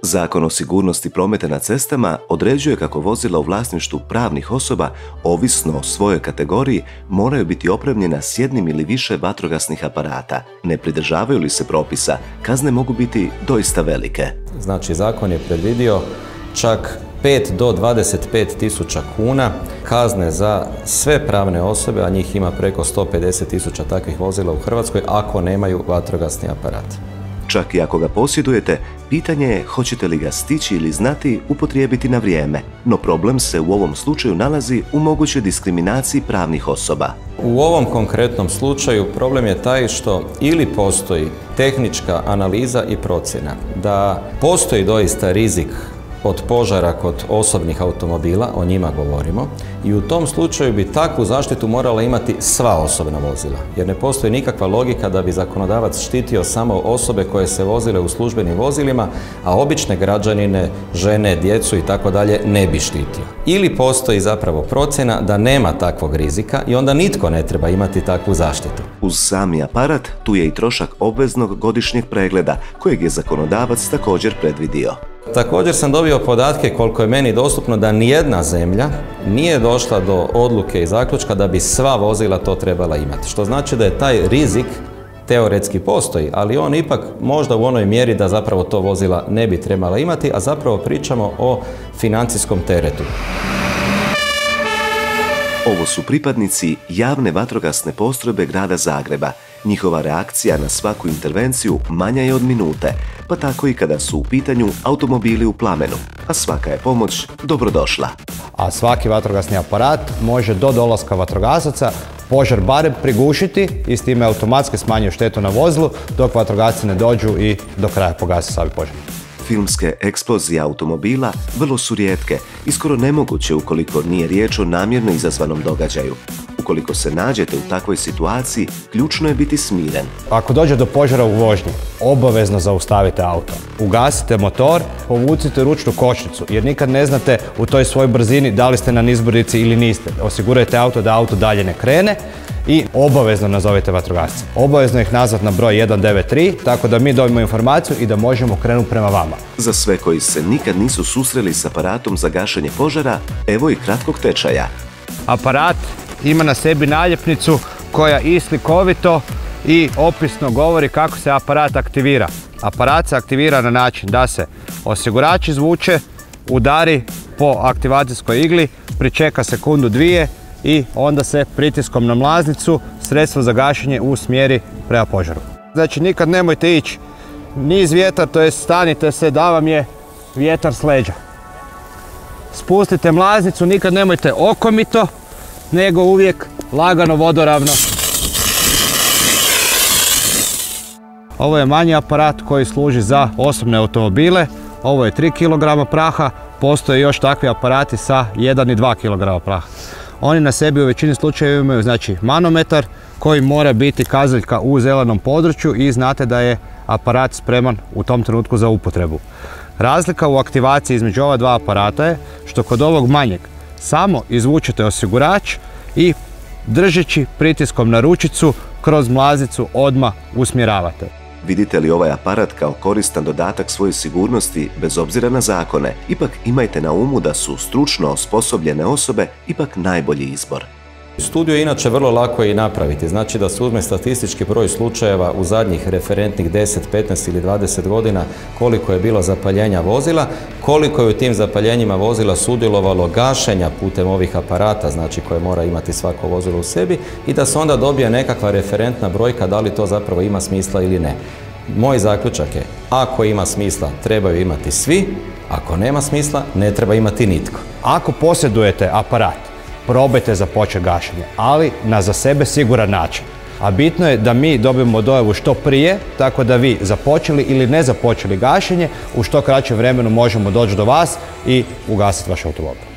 Zakon o sigurnosti prometa na cestama određuje kako vozila u vlasništvu pravnih osoba, ovisno o svojoj kategoriji, moraju biti opremljena s jednim ili više vatrogasnih aparata. Ne pridržavaju li se propisa, kazne mogu biti doista velike. Znači, zakon je predvidio čak 5 do 25 tisuća kuna kazne za sve pravne osobe, a njih ima preko 150 tisuća takvih vozila u Hrvatskoj, ako nemaju vatrogasni aparat. Čak i ako ga posjedujete, pitanje je hoćete li ga stići ili znati upotrijebiti na vrijeme. No problem se u ovom slučaju nalazi u mogućoj diskriminaciji pravnih osoba. U ovom konkretnom slučaju problem je taj što ili postoji tehnička analiza i procjena da postoji doista rizik od požara kod osobnih automobila, o njima govorimo, i u tom slučaju bi takvu zaštitu morala imati sva osobna vozila, jer ne postoji nikakva logika da bi zakonodavac štitio samo osobe koje se vozile u službenim vozilima, a obične građanine, žene, djecu i tako dalje ne bi štitio. Ili postoji zapravo procjena da nema takvog rizika i onda nitko ne treba imati takvu zaštitu. Uz sami aparat tu je i trošak obveznog godišnjeg pregleda, kojeg je zakonodavac također predvidio. Također sam dobio podatke, koliko je meni dostupno, da nijedna zemlja nije došla do odluke i zaključka da bi sva vozila to trebala imati. Što znači da je taj rizik teoretski postoji, ali on ipak možda u onoj mjeri da zapravo to vozila ne bi trebala imati, a zapravo pričamo o financijskom teretu. Ovo su pripadnici javne vatrogasne postrojbe grada Zagreba. Njihova reakcija na svaku intervenciju manja je od minute, pa tako i kada su u pitanju automobili u plamenu, a svaka je pomoć dobrodošla. A svaki vatrogasni aparat može do dolaska vatrogasaca požar barem prigušiti i s time automatski smanjuje štetu na vozilu dok vatrogasci ne dođu i do kraja pogase sami požar. Filmske eksplozije automobila vrlo su rijetke i skoro nemoguće ukoliko nije riječ o namjerno izazvanom događaju. Ukoliko se nađete u takvoj situaciji, ključno je biti smiren. Ako dođe do požara u vožnji, obavezno zaustavite auto. Ugasite motor, povucite ručnu kočnicu, jer nikad ne znate u toj svojoj brzini da li ste na nizbrdici ili niste. Osigurajte auto da auto dalje ne krene i obavezno nazovite vatrogasce. Obavezno ih nazvati na broj 193, tako da mi dobijemo informaciju i da možemo krenuti prema vama. Za sve koji se nikad nisu susreli s aparatom za gašenje požara, evo i kratkog tečaja. Aparat ima na sebi naljepnicu koja i slikovito i opisno govori kako se aparat aktivira. Aparat se aktivira na način da se osigurač izvuče, udari po aktivacijskoj igli, pričeka sekundu, dvije i onda se pritiskom na mlaznicu sredstvo za gašenje usmjeri prema požaru. Znači nikad nemojte ići niz vjetar, to jest stanite se da vam je vjetar s leđa. Spustite mlaznicu, nikad nemojte okomito, nego uvijek lagano, vodoravno. Ovo je manji aparat koji služi za osobne automobile. Ovo je 3 kg praha, postoje još takvi aparati sa 1 i 2 kg praha. Oni na sebi u većini slučajeva imaju znači manometar koji mora biti kazaljka u zelenom području i znate da je aparat spreman u tom trenutku za upotrebu. Razlika u aktivaciji između ova dva aparata je što kod ovog manjeg samo izvučete osigurač i držeći pritiskom na ručicu kroz mlaznicu odmah usmjeravate. Vidite li ovaj aparat kao koristan dodatak svojoj sigurnosti bez obzira na zakone, ipak imajte na umu da su stručno osposobljene osobe ipak najbolji izbor. Studiju je inače vrlo lako i napraviti, znači da se uzme statistički broj slučajeva u zadnjih referentnih 10, 15 ili 20 godina koliko je bilo zapaljenja vozila, koliko je u tim zapaljenjima vozila sudjelovalo gašenja putem ovih aparata, znači koje mora imati svako vozilo u sebi i da se onda dobije nekakva referentna brojka da li to zapravo ima smisla ili ne. Moj zaključak je, ako ima smisla trebaju imati svi, ako nema smisla ne treba imati nitko. Ako posjedujete aparat, probajte započeti gašenje, ali na za sebe siguran način. A bitno je da mi dobijemo dojavu što prije, tako da vi započeli ili ne započeli gašenje, u što kraćem vremenu možemo doći do vas i ugasiti vaš automobil.